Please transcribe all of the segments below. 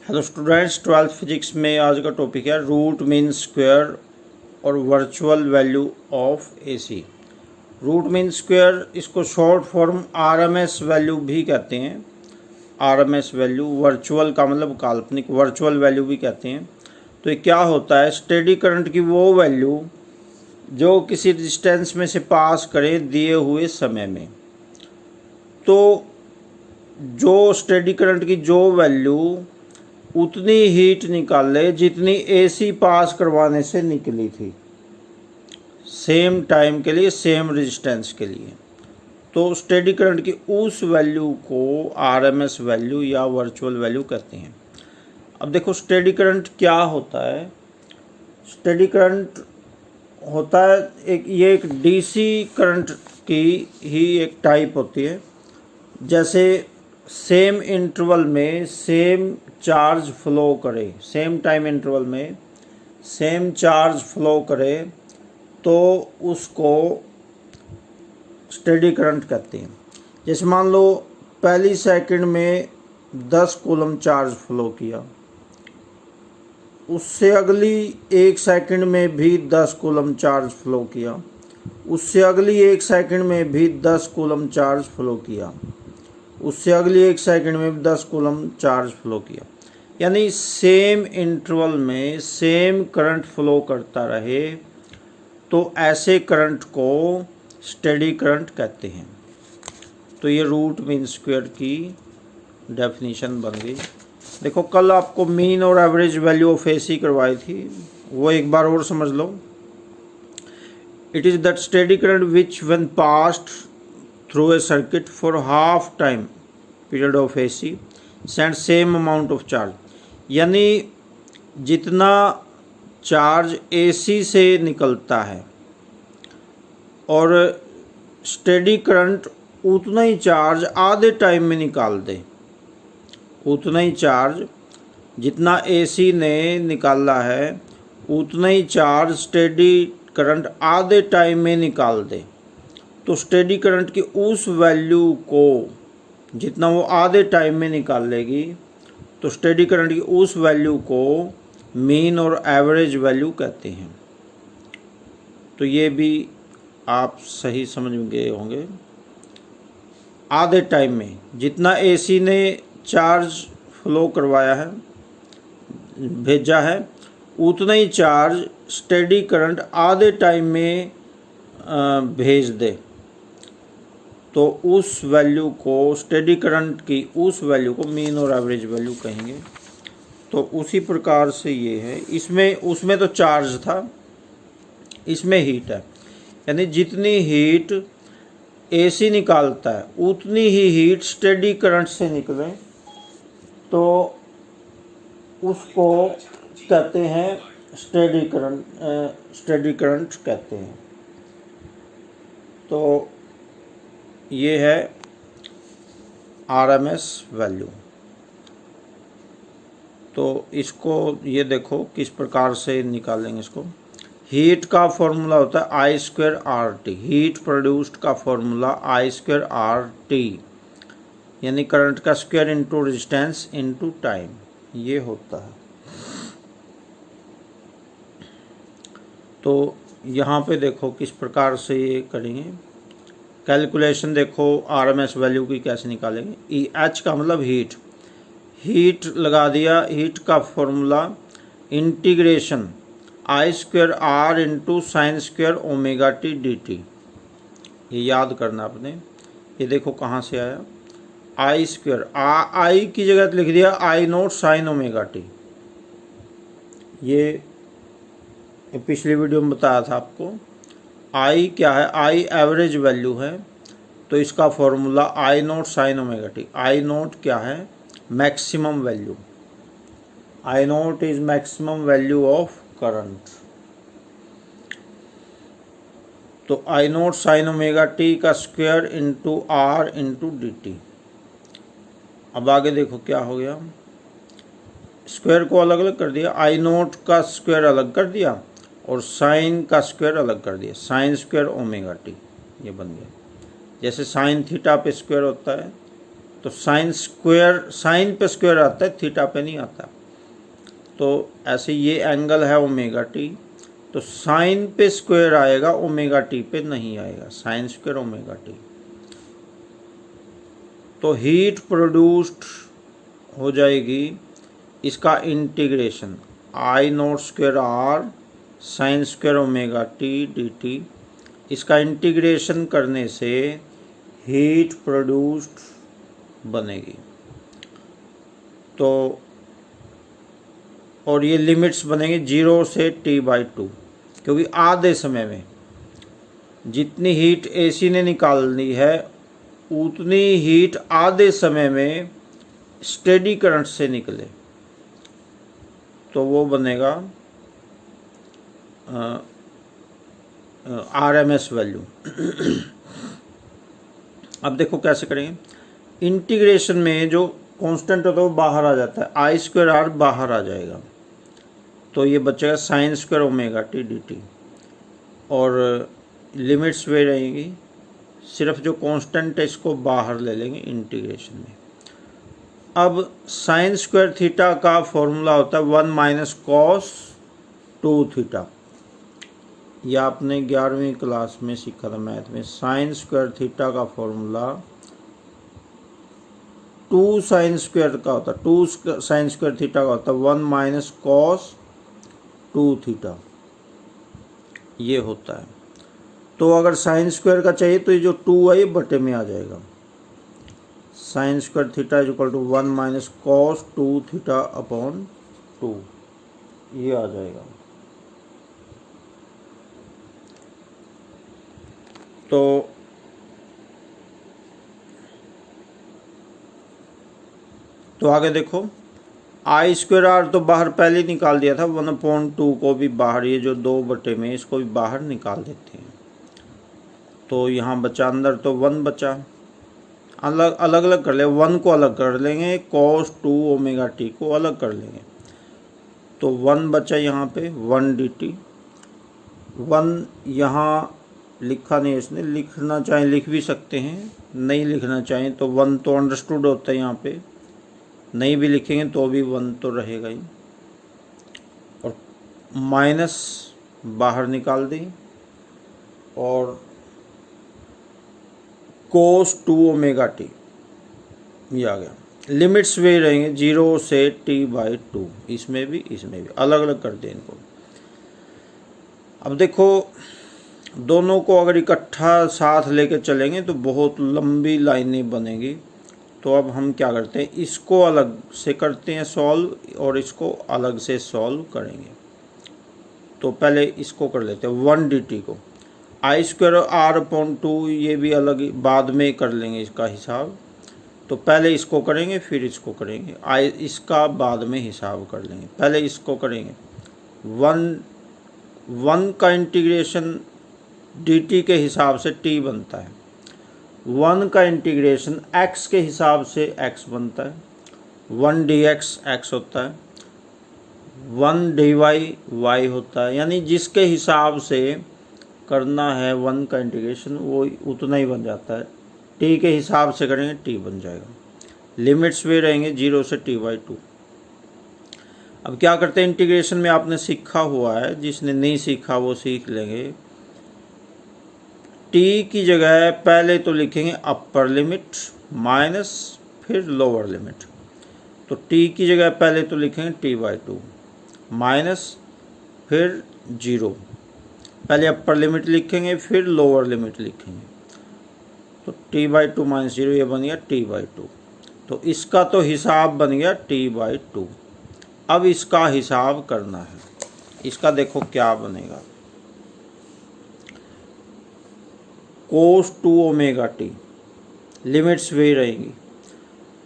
Hello students, 12th physics में आज का टॉपिक है रूट मीन स्क्वायर और virtual value of AC. Root mean square, इसको शॉर्ट फॉर्म आरएमएस वैल्यू भी कहते हैं। आरएमएस वैल्यू, वर्चुअल का मतलब काल्पनिक, वर्चुअल वैल्यू भी कहते हैं। तो ये क्या होता है? स्टेडी करंट की वो वैल्यू जो किसी डिस्टेंस में से पास करे दिए हुए समय में। तो जो स्टेडी करंट की जो वैल्यू उतनी हीट निकाले जितनी एसी पास करवाने से निकली थी, सेम टाइम के लिए, सेम रेजिस्टेंस के लिए। तो स्टेडी करंट की उस वैल्यू को आरएमएस वैल्यू या वर्चुअल वैल्यू कहते हैं। अब देखो स्टेडी करंट क्या होता है। स्टेडी करंट होता है ये एक डीसी करंट की ही एक टाइप होती है। जैसे सेम इंटरवल में सेम चार्ज फ्लो करे, सेम टाइम इंटरवल में सेम चार्ज फ्लो करे तो उसको स्टेडी करंट कहते हैं। जैसे मान लो पहली सेकंड में 10 कूलम चार्ज फ्लो किया, उससे अगली एक सेकंड में भी 10 कूलम चार्ज फ्लो किया, उससे अगली एक सेकंड में भी 10 कूलम चार्ज फ्लो किया, उससे अगली एक सेकंड में 10 कूलम चार्ज फ्लो किया। यानी सेम इंटरवल में सेम करंट फ्लो करता रहे तो ऐसे करंट को स्टेडी करंट कहते हैं। तो ये रूट मीन स्क्वायर की डेफिनेशन बन गई। देखो कल आपको मीन और एवरेज वैल्यू ऑफ एसी करवाई थी, वो एक बार और समझ लो। It is that steady current which when passed through a circuit for half time period of AC send same amount of charge। यानी जितना चार्ज AC से निकलता है और स्टेडी करंट उतना ही चार्ज आधे टाइम में निकाल दे, उतना ही चार्ज जितना AC ने निकाला है उतना ही चार्ज स्टेडी करंट आधे टाइम में निकाल दे। तो स्टेडी करंट की उस वैल्यू को जितना वो आधे टाइम में निकाल लेगी, तो स्टेडी करंट की उस वैल्यू को मीन और एवरेज वैल्यू कहते हैं। तो ये भी आप सही समझ गए होंगे। आधे टाइम में जितना एसी ने चार्ज फ्लो करवाया है, भेजा है, उतना ही चार्ज स्टेडी करंट आधे टाइम में भेज दे, तो उस वैल्यू को, स्टेडी करंट की उस वैल्यू को मीन और एवरेज वैल्यू कहेंगे। तो उसी प्रकार से ये है। इसमें उसमें तो चार्ज था, इसमें हीट है। यानी जितनी हीट एसी निकालता है उतनी ही हीट स्टेडी करंट से निकले तो उसको कहते हैं स्टेडी करंट कहते हैं। तो ये है आरएमएस वैल्यू। तो इसको ये देखो किस प्रकार से निकालेंगे इसको। हीट का फॉर्मूला होता है I square R T. Heat produced का formula I square R T, यानी करंट का square into resistance into time, ये होता है। तो यहाँ पे देखो किस प्रकार से ये करेंगे कैलकुलेशन। देखो आरएमएस वैल्यू की कैसे निकालेंगे। ई एच का मतलब हीट, हीट लगा दिया। हीट का formula integration I square R into sine square omega T D T. ये याद करना आपने। ये देखो कहाँ से आया, आई स्क्वायर, आई की जगह लिख दिया आई नोट साइन ओमेगा टी। ये पिछली वीडियो में बताया था आपको। आई क्या है? आई एवरेज वैल्यू है, तो इसका formula I naught sine omega T. I naught क्या है? Maximum value. I naught is maximum value of current. तो I naught sine omega T का square into R into D T. अब आगे देखो क्या हो गया, स्क्वायर को अलग अलग कर दिया, आई नोट का स्क्वायर अलग कर दिया और साइन का स्क्वायर अलग कर दिया, साइन स्क्वायर ओमेगा टी, ये बन गया। जैसे साइन थीटा पे स्क्वायर होता है, तो साइन स्क्वायर, साइन पे स्क्वायर आता है, थीटा पे नहीं आता। तो ऐसे ये एंगल है ओमेगा टी, तो साइन पे स्क्वायर आएगा, ओमेगा टी पे नहीं आएगा, साइन स्क्वायर ओमेगा टी। तो हीट प्रोड्यूस्ड हो जाएगी, इसका integration I naught square R sine square omega T D T, इसका इंटीग्रेशन करने से हीट प्रोड्यूस्ड बनेगी। तो और ये लिमिट्स बनेंगे 0 से T/2, क्योंकि आधे समय में जितनी हीट एसी ने निकालनी है उतनी हीट आधे समय में स्टेडी करंट से निकले, तो वो बनेगा RMS वैल्यू। अब देखो कैसे करेंगे, इंटीग्रेशन में जो कांस्टेंट होता है वो बाहर आ जाता है, आई स्क्वायर आर बाहर आ जाएगा, तो ये बचेगा sign square omega T D T, और लिमिट्स वे रहेंगी, सिर्फ जो कांस्टेंट है इसको बाहर ले लेंगे इंटीग्रेशन में। अब साइन स्क्वायर थीटा का फॉर्मूला होता है 1 माइनस कॉस 2 थीटा, यह आपने 11वीं क्लास में सीखा था मैथ में। साइन स्क्वायर थीटा का फॉर्मूला 2 साइन स्क्वायर का होता है, 2 साइन स्क्वायर थीटा का होता है 1 माइनस कॉस 2 थीटा, ये होता है। तो अगर साइन स्क्वायर का चाहिए तो ये जो 2 है ये बटे में आ जाएगा, sine square theta is equal to 1 minus cos 2 theta upon 2, ये आ जाएगा। तो आगे देखो, आई स्क्वायर आर तो बाहर पहले ही निकाल दिया था, 1/2 को भी बाहर, ये जो 2 बटे में इसको भी बाहर निकाल देते हैं, तो यहाँ बचा अंदर तो 1 बचा, अलग अलग कर ले, 1 को अलग कर लेंगे, cos 2 ओमेगा टी को अलग कर लेंगे, तो 1 बचा यहाँ पे 1 dt। 1 यहाँ लिखा नहीं, इसने लिखना चाहें लिख भी सकते हैं, नहीं लिखना चाहें तो 1 तो अंडरस्टूड होता है, यहाँ पे नहीं भी लिखेंगे तो भी 1 तो रहेगा ही, और माइनस बाहर निकाल दें, और cos 2 ओमेगा टी ये आ गया। लिमिट्स वे रहेंगे 0 से T/2, इसमें भी अलग अलग कर दें इनको। अब देखो, दोनों को अगर इकट्ठा साथ लेके चलेंगे तो बहुत लंबी लाइनें बनेगी, तो अब हम क्या करते हैं, इसको अलग से करते हैं सॉल्व, और इसको अलग से सॉल्व करेंगे। तो पहले इसको कर लेते हैं 1 dt को, आई स्क्वायर आर अपॉन 2 ये भी अलग बाद में कर लेंगे इसका हिसाब, तो पहले इसको करेंगे फिर इसको करेंगे, आई इसका बाद में हिसाब कर लेंगे, पहले इसको करेंगे। 1 का इंटीग्रेशन dt के हिसाब से t बनता है, 1 का इंटीग्रेशन x के हिसाब से x बनता है, 1 dx x होता है, 1 dy y होता है, यानी जिसके हिसाब से करना है 1 का इंटीग्रेशन वो उतना ही बन जाता है, t के हिसाब से करेंगे t बन जाएगा। लिमिट्स वे रहेंगे 0 से T/2। अब क्या करते हैं, इंटीग्रेशन में आपने सीखा हुआ है, जिसने नहीं सीखा वो सीख लेंगे। t की जगह पहले तो लिखेंगे अपर लिमिट माइनस फिर लोअर लिमिट, तो t की जगह पहले तो लिखेंगे T/2 माइनस फिर 0, पहले अपर लिमिट लिखेंगे फिर लोअर लिमिट लिखेंगे, तो T/2 माइनस 0 ये बन गया T/2। तो इसका तो हिसाब बन गया T/2। अब इसका हिसाब करना है, इसका देखो क्या बनेगा, cos 2 ओमेगा टी, लिमिट्स वही रहेंगी,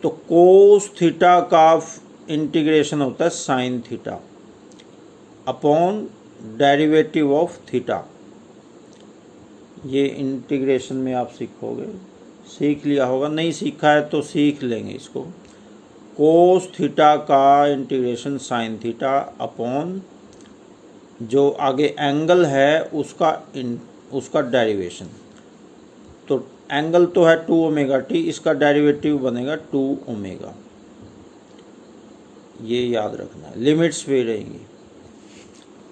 तो cos थीटा का इंटीग्रेशन होता है sine theta upon derivative of theta. ये इंटीग्रेशन में आप सीखोगे, सीख लिया होगा, नहीं सीखा है तो सीख लेंगे इसको। कोस थीटा का इंटीग्रेशन साइन थीटा अपॉन जो आगे एंगल है उसका डेरिवेशन। तो एंगल तो है 2 ओमेगा टी, इसका डेरिवेटिव बनेगा 2 ओमेगा। ये याद रखना है, लिमिट्स भी रहेंगी।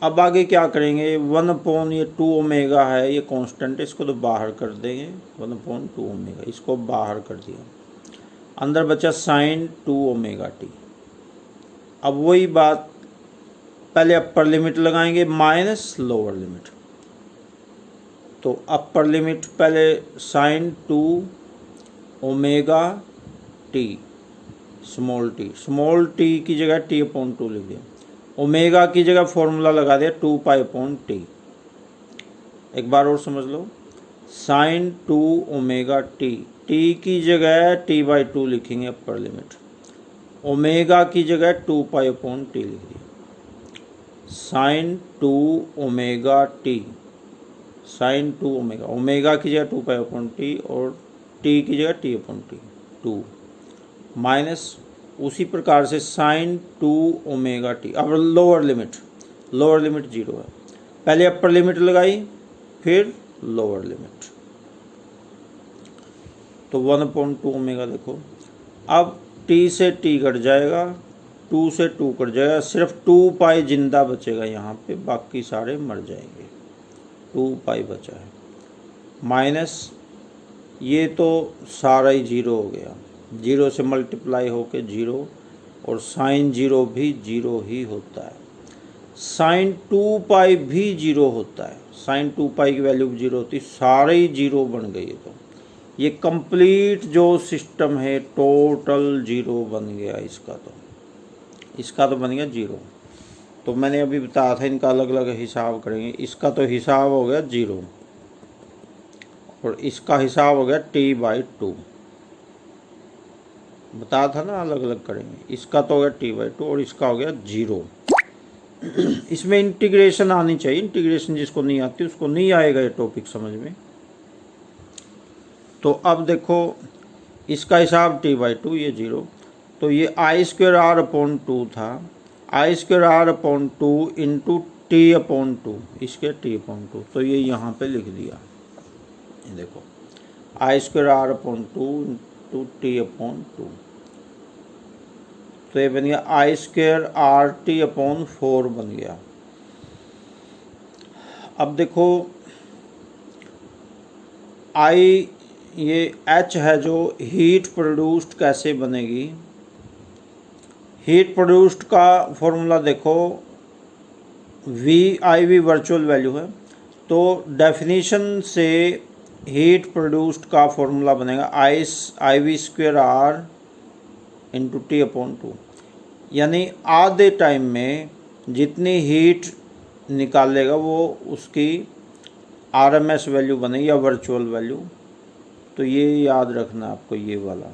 अब आगे क्या करेंगे, 1 ये 2 ओमेगा है, ये कांस्टेंट है, इसको तो बाहर कर देंगे, 1/2 ओमेगा, इसको बाहर कर दिया, अंदर बचा साइन 2 ओमेगा टी। अब वही बात, पहले अपर लिमिट लगाएंगे माइनस लोअर लिमिट। तो अपर लिमिट पहले sine 2 omega T, small T की जगह t/2 लिख दिया, ओमेगा की जगह फॉर्मूला लगा दिया 2π/t। एक बार और समझ लो, साइन 2 ओमेगा टी, टी की जगह t/2 लिखेंगे अपर लिमिट, ओमेगा की जगह 2π/t लिख दिया, sine 2 omega T, sine 2 omega, omega की जगह 2π/t और टी की जगह t/2 2 माइनस उसी प्रकार से साइन 2 ओमेगा टी। अब लोअर लिमिट 0 है, पहले अपर लिमिट लगाई फिर लोअर लिमिट, तो 1/2 ओमेगा। देखो अब t से t कट जाएगा, 2 से 2 कट जाएगा, सिर्फ 2π जिंदा बचेगा यहाँ पे, बाकी सारे मर जाएंगे, 2π बचा है, माइनस ये तो सारा ही 0 हो गया, 0 से मल्टीप्लाई होके 0, और साइन 0 भी 0 ही होता है, साइन 2π भी 0 होता है, साइन 2π की वैल्यू भी 0 होती है, सारे ही 0 बन गई। तो ये कंप्लीट जो सिस्टम है टोटल 0 बन गया इसका तो बन गया 0। तो मैंने अभी बताया था इनका अलग अलग हिसाब करेंगे, इसका तो हिसाब हो गया 0 और इसका हिसाब हो गया t/2, बताया था ना अलग अलग करेंगे, इसका तो हो गया t/2 और इसका हो गया 0। इसमें इंटीग्रेशन आनी चाहिए, इंटीग्रेशन जिसको नहीं आती उसको नहीं आएगा ये टॉपिक समझ में। तो अब देखो इसका हिसाब t/2, ये 0, तो ये I²R/2 था, I²R/2 इंटू t/2, इसके t/2, तो ये यहाँ पे लिख दिया, ये देखो I²R/2 इंटू t/2, तो ये बन गया I²RT/4 बन गया। अब देखो I ये H है जो हीट प्रोड्यूस्ड कैसे बनेगी, हीट प्रोड्यूस्ड का फॉर्मूला देखो, IV वर्चुअल वैल्यू है, तो डेफिनेशन से हीट प्रोड्यूस्ड का फॉर्मूला बनेगा IV²R इंटू t/2, यानी आधे टाइम में जितनी हीट निकालेगा वो उसकी RMS वैल्यू बनेगी या वर्चुअल वैल्यू। तो ये याद रखना आपको ये वाला।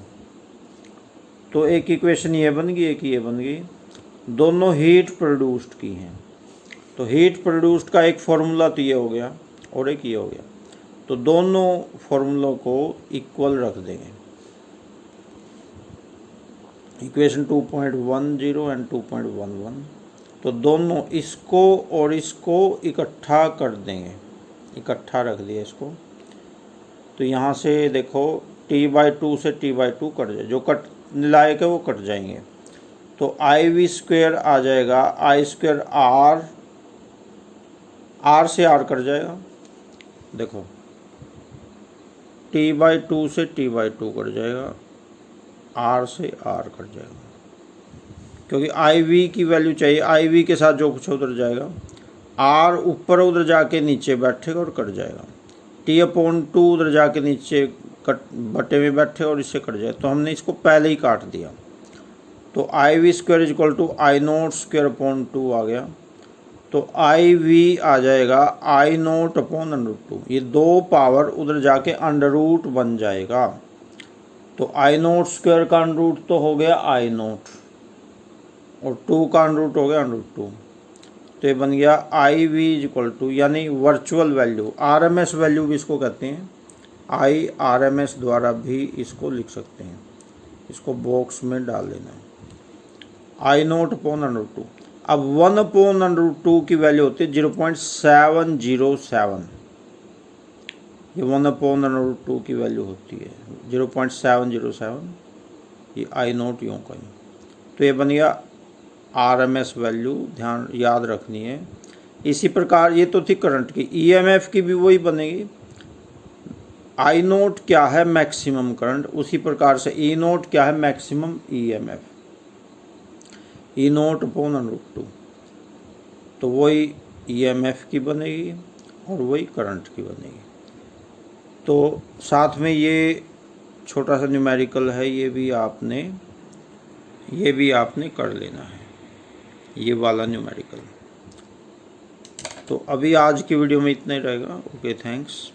तो एक इक्वेशन ये बन गई, एक ये बन गई, दोनों हीट प्रोड्यूस्ड की हैं। तो हीट प्रोड्यूस्ड का एक फॉर्मूला तो ये हो गया और एक ये हो गया, तो दोनों फॉर्मूलों को इक्वल रख देंगे, इक्वेशन 2.10 एंड 2.11, तो दोनों इसको और इसको इकट्ठा कर देंगे, इकट्ठा रख दिया इसको। तो यहाँ से देखो t/2 से t/2 कट जाए, जो कट लायक है वो कट जाएंगे, तो IV² आ जाएगा I²R, R से R कट जाएगा, देखो t/2 से t/2 कट जाएगा, R से R कट जाएगा, क्योंकि IV की वैल्यू चाहिए, IV के साथ जो कुछ उधर जाएगा, R ऊपर उधर जाके नीचे बैठेगा और कट जाएगा, t/2 उधर जाके नीचे कट बटे में बैठे और इससे कट जाए, तो हमने इसको पहले ही काट दिया। तो IV² = I0² आ गया, तो IV आ जाएगा I0/√2, ये 2 पावर उधर जाके अंडर रूट बन जाएगा, तो I0² का अंडर रूट तो हो गया I0 और 2 का अंडर रूट हो गया √2, तो ये बन गया IV यानी वर्चुअल वैल्यू, RMS वैल्यू भी इसको कहते हैं, IRMS द्वारा भी इसको लिख सकते हैं, इसको बॉक्स में डाल देना है, I0/√2। अब 1/√2 की वैल्यू होती है 0.707, ये 1/√2 की वैल्यू होती है 0.707, ये I0 यूँ का ही, तो ये बन गया RMS वैल्यू ध्यान याद रखनी है। इसी प्रकार ये तो थी करंट की, EMF की भी वही बनेगी। I नोट क्या है, मैक्सिमम करंट, उसी प्रकार से E नोट क्या है, maximum EMF, E naught upon √2, तो वही EMF की बनेगी और वही करंट की बनेगी। तो साथ में ये छोटा सा न्यूमेरिकल है, ये भी आपने कर लेना है, ये वाला न्यूमेरिकल। तो अभी आज की वीडियो में इतना ही रहेगा। Okay, thanks.